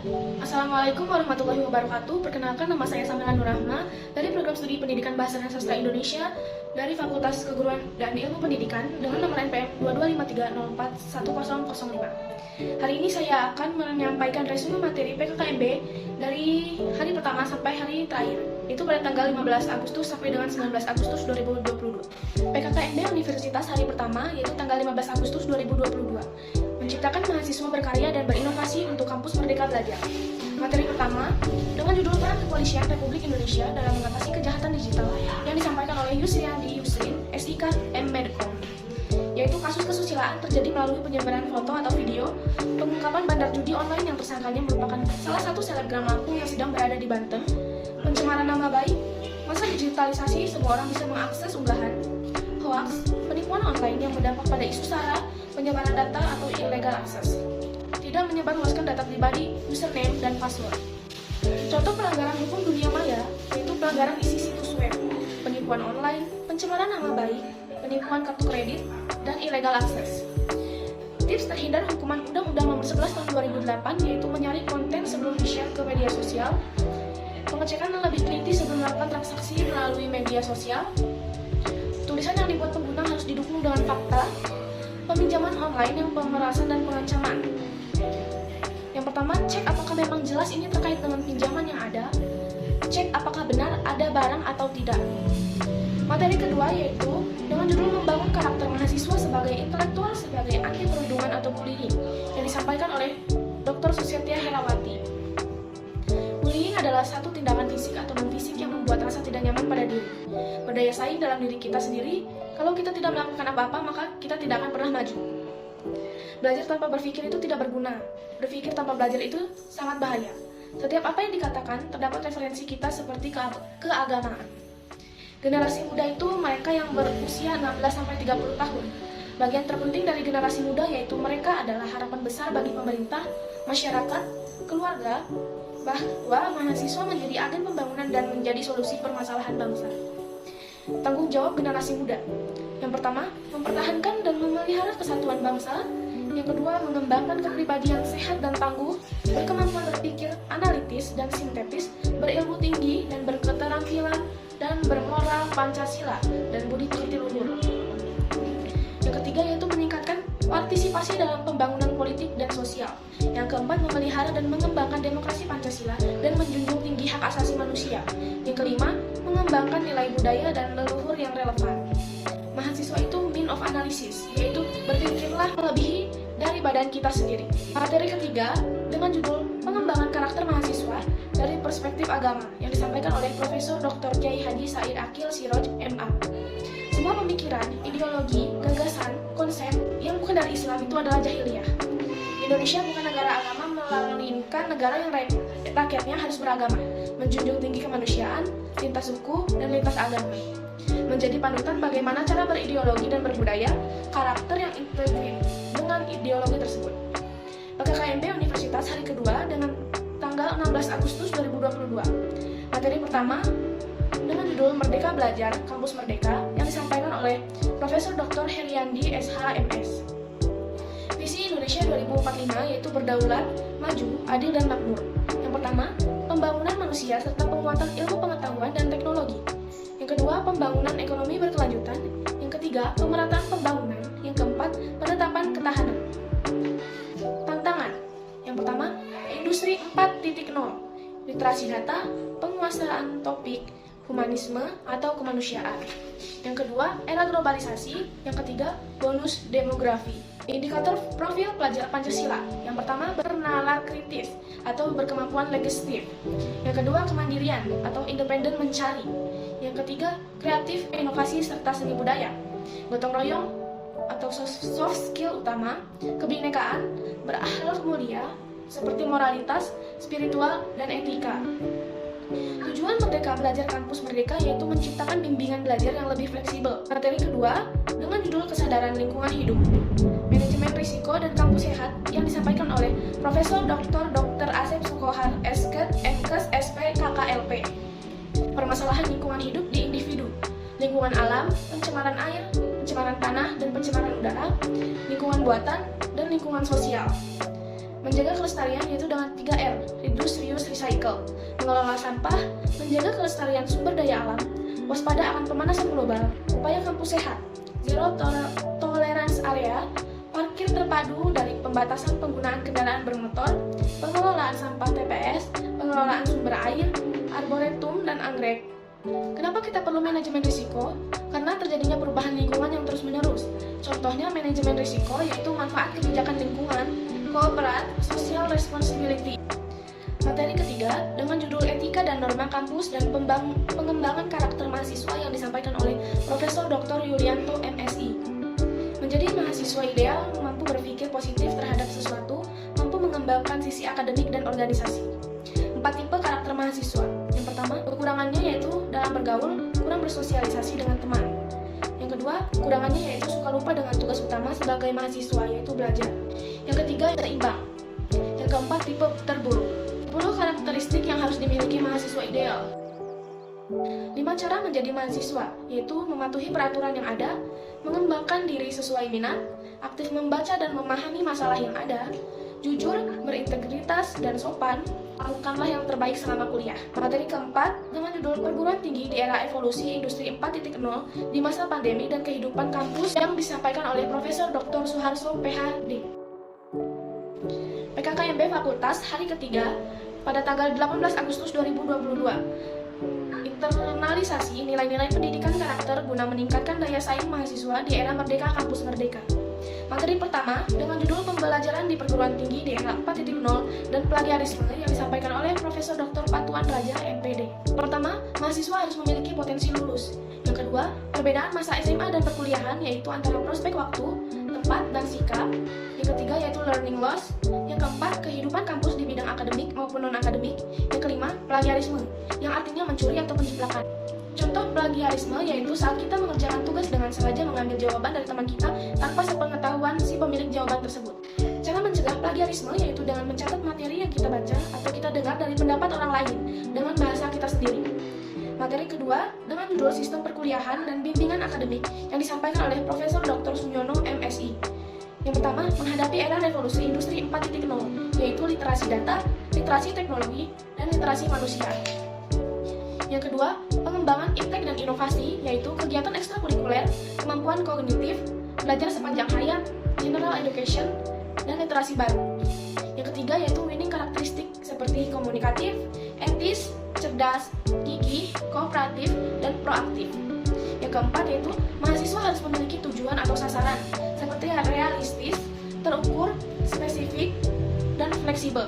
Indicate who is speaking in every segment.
Speaker 1: Assalamualaikum warahmatullahi wabarakatuh. Perkenalkan, nama saya Samila Nurrahma dari Program Studi Pendidikan Bahasa dan Sastra Indonesia dari Fakultas Keguruan dan Ilmu Pendidikan dengan nomor NPM 225304105. Hari ini saya akan menyampaikan resume materi PKKMB dari hari pertama sampai hari terakhir, itu pada tanggal 15 Agustus sampai dengan 19 Agustus 2022. PKKMB Universitas hari pertama yaitu tanggal 15 Agustus 2022. Menciptakan mahasiswa berkarya dan berinovasi untuk kampus Merdeka Belajar. Materi pertama, dengan judul Peran Kepolisian Republik Indonesia dalam mengatasi kejahatan digital, yang disampaikan oleh Yusriandi Yusrin, SIK M Medcom, yaitu kasus kesusilaan terjadi melalui penyebaran foto atau video, pengungkapan bandar judi online yang tersangkanya merupakan salah satu selebgram Lampung yang sedang berada di Banten, pencemaran nama baik, masa digitalisasi semua orang bisa mengakses unggahan, hoax, penipuan online yang berdampak pada isu SARA, penyebaran data atau illegal access, tidak menyebarluaskan data pribadi, username, dan password. Contoh pelanggaran hukum dunia maya yaitu pelanggaran isi situs web, penipuan online, pencemaran nama baik, penipuan kartu kredit, dan illegal access. Tips terhindar hukuman Undang-Undang Nomor 11 Tahun 2008 yaitu menyaring konten sebelum di-share ke media sosial, pengecekan yang lebih teliti sebelum melakukan transaksi melalui media sosial, tulisan yang dibuat pengguna harus didukung dengan fakta, peminjaman online yang pemerasan dan pengancaman. Yang pertama, cek apakah memang jelas ini terkait dengan pinjaman yang ada. Cek apakah benar ada barang atau tidak. Materi kedua yaitu dengan judul Membangun Karakter Mahasiswa sebagai Intelektual sebagai Anti Perundungan atau Bullying, yang disampaikan oleh Dr. Susiatia Herawati. Bullying adalah satu tindakan fisik atau non-fisik yang membuat rasa tidak nyaman pada diri, berdaya saing dalam diri kita sendiri. Kalau kita tidak melakukan apa-apa, maka kita tidak akan pernah maju. Belajar tanpa berpikir itu tidak berguna. Berpikir tanpa belajar itu sangat bahaya. Setiap apa yang dikatakan, terdapat referensi kita seperti keagamaan. Generasi muda itu mereka yang berusia 16-30 tahun. Bagian terpenting dari generasi muda yaitu mereka adalah harapan besar bagi pemerintah, masyarakat, keluarga, bahwa mahasiswa menjadi agen pembangunan dan menjadi solusi permasalahan bangsa. Tanggung jawab generasi muda. Yang pertama, mempertahankan dan memelihara kesatuan bangsa. Yang kedua, mengembangkan kepribadian sehat dan tangguh, berkemampuan berpikir analitis dan sintetis, berilmu tinggi dan berketerampilan, dan bermoral Pancasila dan budi pekerti luhur. Yang ketiga yaitu meningkatkan partisipasi dalam pembangunan politik dan sosial. Yang keempat, memelihara dan mengembangkan demokrasi Pancasila dan menjunjung tinggi hak asasi manusia. Yang kelima, mengembangkan nilai budaya dan leluhur yang relevan. Mahasiswa itu mean of analysis, yaitu berpikirlah melebihi dari badan kita sendiri. Materi ketiga dengan judul Pengembangan Karakter Mahasiswa dari Perspektif Agama, yang disampaikan oleh Profesor Dr. Kiai Haji Said Akil Siroj, MA. Semua pemikiran, ideologi, gagasan, konsep yang bukan dari Islam itu adalah jahiliyah. Indonesia bukan negara agama, melainkan negara yang rakyatnya harus beragama, menjunjung tinggi kemanusiaan, lintas suku, dan lintas agama. Menjadi panutan bagaimana cara berideologi dan berbudaya, karakter yang integritas dengan ideologi tersebut. PKKMB Universitas hari kedua dengan tanggal 16 Agustus 2022. Materi pertama dengan judul Merdeka Belajar, Kampus Merdeka, yang disampaikan oleh Profesor Dr. Heriandi SH.MS. Visi Indonesia 2045 yaitu berdaulat, maju, adil, dan makmur. Yang pertama, pembangunan manusia serta penguatan ilmu pengetahuan dan teknologi. Yang kedua, pembangunan ekonomi berkelanjutan. Yang ketiga, pemerataan pembangunan. Yang keempat, penetapan ketahanan. Tantangan. Yang pertama, industri 4.0, literasi data, penguasaan topik humanisme atau kemanusiaan. Yang kedua, era globalisasi. Yang ketiga, bonus demografi. Indikator profil pelajar Pancasila. Yang pertama, bernalar kritis atau berkemampuan legislatif. Yang kedua, kemandirian atau independen mencari. Yang ketiga, kreatif, inovasi, serta seni budaya. Gotong royong atau soft skill utama, kebinekaan, berakhlak mulia, seperti moralitas, spiritual, dan etika. Tujuan Merdeka Belajar Kampus Merdeka yaitu menciptakan bimbingan belajar yang lebih fleksibel. Materi kedua dengan judul Kesadaran Lingkungan Hidup, Manajemen Risiko dan Kampus Sehat, yang disampaikan oleh Profesor Dr. Asep Sukohar, SKED, MKes, SP, KKLP. Permasalahan lingkungan hidup di individu, lingkungan alam, pencemaran air, pencemaran tanah dan pencemaran udara, lingkungan buatan, dan lingkungan sosial. Menjaga kelestarian yaitu dengan 3R, reduce, reuse, recycle. Mengelola sampah, menjaga kelestarian sumber daya alam, waspada akan pemanasan global, upaya kampus sehat, zero tolerance area, parkir terpadu dari pembatasan penggunaan kendaraan bermotor, pengelolaan sampah TPS, pengelolaan sumber air, arboretum, dan anggrek. Kenapa kita perlu manajemen risiko? Karena terjadinya perubahan lingkungan yang terus-menerus. Contohnya manajemen risiko yaitu manfaat kebijakan lingkungan, cooperate, social responsibility. Materi ketiga dengan judul Etika dan Norma Kampus dan Pengembangan Karakter Mahasiswa yang disampaikan oleh Profesor Dr. Yulianto MSI. Menjadi mahasiswa ideal mampu berpikir positif terhadap sesuatu, mampu mengembangkan sisi akademik dan organisasi. 4 tipe karakter mahasiswa. Yang pertama, kekurangannya yaitu dalam bergaul, kurang bersosialisasi dengan teman. Yang kedua, kekurangannya yaitu suka lupa dengan tugas utama sebagai mahasiswa, yaitu belajar. Yang ketiga, seimbang. Yang keempat, tipe terburuk. 10 karakteristik yang harus dimiliki mahasiswa ideal. 5 cara menjadi mahasiswa, yaitu mematuhi peraturan yang ada, mengembangkan diri sesuai minat, aktif membaca dan memahami masalah yang ada, jujur, berintegritas, dan sopan, lakukanlah yang terbaik selama kuliah. Materi keempat dengan judul Perguruan Tinggi di Era Evolusi Industri 4.0 di Masa Pandemi dan Kehidupan Kampus yang disampaikan oleh Profesor Dr. Suharso PhD. PKKMB Fakultas hari ketiga pada tanggal 18 Agustus 2022. Internalisasi nilai-nilai pendidikan karakter guna meningkatkan daya saing mahasiswa di era merdeka kampus merdeka. Materi pertama dengan judul Pembelajaran di Perguruan Tinggi di Era 4.0 dan Plagiarisme yang disampaikan oleh Profesor Dr. Patuan Raja MPD. Pertama, mahasiswa harus memiliki potensi lulus. Yang kedua, perbedaan masa SMA dan perkuliahan yaitu antara prospek waktu, tempat, dan sikap. Yang ketiga yaitu learning loss. Yang keempat, kehidupan kampus di bidang akademik maupun non-akademik. Yang kelima, plagiarisme, yang artinya mencuri atau penjiplakan. Contoh plagiarisme yaitu saat kita mengerjakan tugas dengan sengaja mengambil jawaban dari teman kita tanpa sepengetahuan si pemilik jawaban tersebut. Cara mencegah plagiarisme yaitu dengan mencatat materi yang kita baca atau kita dengar dari pendapat orang lain dengan bahasa kita sendiri. Materi kedua dengan judul Sistem Perkuliahan dan Bimbingan Akademik yang disampaikan oleh Profesor Dr. Sunyono MSI. Yang pertama, menghadapi era revolusi industri 4.0 yaitu literasi data, literasi teknologi, dan literasi manusia. Yang kedua, pengembangan iptek dan inovasi, yaitu kegiatan ekstrakurikuler, kemampuan kognitif, belajar sepanjang hayat, general education, dan literasi baru. Yang ketiga yaitu winning karakteristik seperti komunikatif, etis, cerdas, gigih, kooperatif, dan proaktif. Yang keempat yaitu mahasiswa harus memiliki tujuan atau sasaran, seperti realistis, terukur, spesifik, dan fleksibel.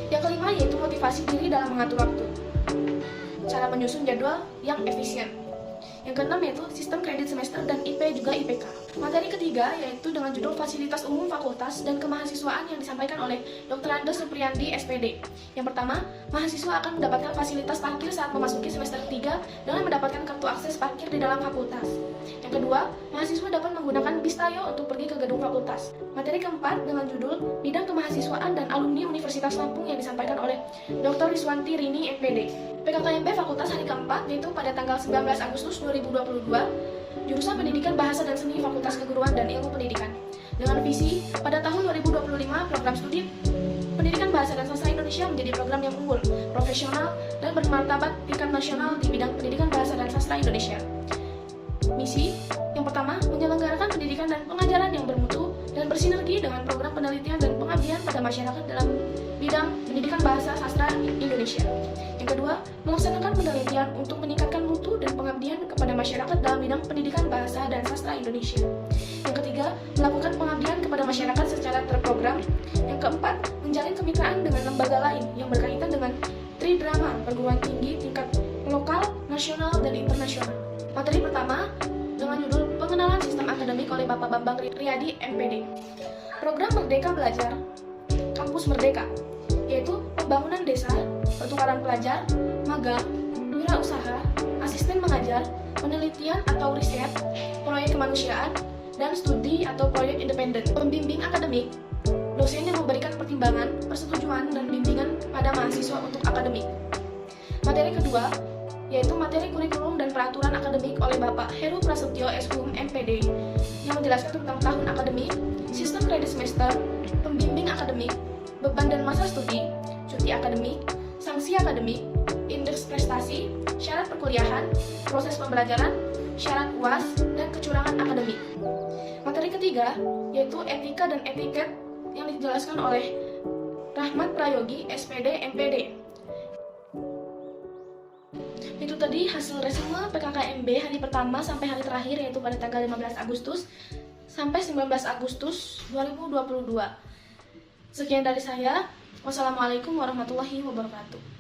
Speaker 1: Yang kelima yaitu motivasi diri dalam mengatur waktu. Cara menyusun jadwal yang efisien. Yang keenam yaitu sistem kredit semester dan IP juga IPK. Materi ketiga yaitu dengan judul Fasilitas Umum Fakultas dan Kemahasiswaan yang disampaikan oleh Dr. Andes Supriyandi SPD. Yang pertama, mahasiswa akan mendapatkan fasilitas parkir saat memasuki semester 3 dengan mendapatkan kartu akses parkir di dalam fakultas. Yang kedua, mahasiswa dapat menggunakan bis tayo untuk pergi ke gedung fakultas. Materi keempat dengan judul Bidang Kemahasiswaan dan Alumni Universitas Lampung yang disampaikan oleh Dr. Riswanti Rini MPD. PKKMB Fakultas hari keempat yaitu pada tanggal 19 Agustus 2022, jurusan Pendidikan Bahasa dan Seni Fakultas Keguruan dan Ilmu Pendidikan. Dengan visi pada tahun 2025 program studi Pendidikan Bahasa dan Sastra Indonesia menjadi program yang unggul, profesional, dan bermartabat tingkat nasional di bidang pendidikan bahasa dan sastra Indonesia. Misi yang pertama, menyelenggarakan pendidikan dan pengajaran yang bermutu dan bersinergi dengan program penelitian dan pengabdian pada masyarakat dalam bidang pendidikan bahasa sastra Indonesia. Yang kedua, melaksanakan penelitian untuk meningkatkan mutu dan pengabdian kepada masyarakat dalam bidang pendidikan bahasa dan sastra Indonesia. Yang ketiga, melakukan pengabdian kepada masyarakat secara terprogram. Yang keempat, menjalin kemitraan dengan lembaga lain yang berkaitan dengan tridrama perguruan tinggi tingkat lokal, nasional, dan internasional. Materi pertama dengan judul Pengenalan Sistem Akademik oleh Bapak Bambang Riyadi MPD. Program Merdeka Belajar Kampus Merdeka, yaitu pembangunan desa, pertukaran pelajar, magang, wirausaha, asisten mengajar, penelitian atau riset, proyek kemanusiaan, dan studi atau proyek independen. Pembimbing akademik, dosen yang memberikan pertimbangan, persetujuan, dan bimbingan pada mahasiswa untuk akademik. Materi kedua, yaitu materi kurikulum dan peraturan akademik oleh Bapak Heru Prasetyo SHUM MPD yang menjelaskan tentang tahun akademik, sistem kredit semester, pembimbing akademik, beban dan masa studi, cuti akademik, sanksi akademik, indeks prestasi, syarat perkuliahan, proses pembelajaran, syarat UAS, dan kecurangan akademik. Materi ketiga yaitu etika dan etiket yang dijelaskan oleh Rahmat Prayogi, SPD, MPD. Itu tadi hasil resume PKKMB hari pertama sampai hari terakhir, yaitu pada tanggal 15 Agustus sampai 19 Agustus 2022. Sekian dari saya. Wassalamualaikum warahmatullahi wabarakatuh.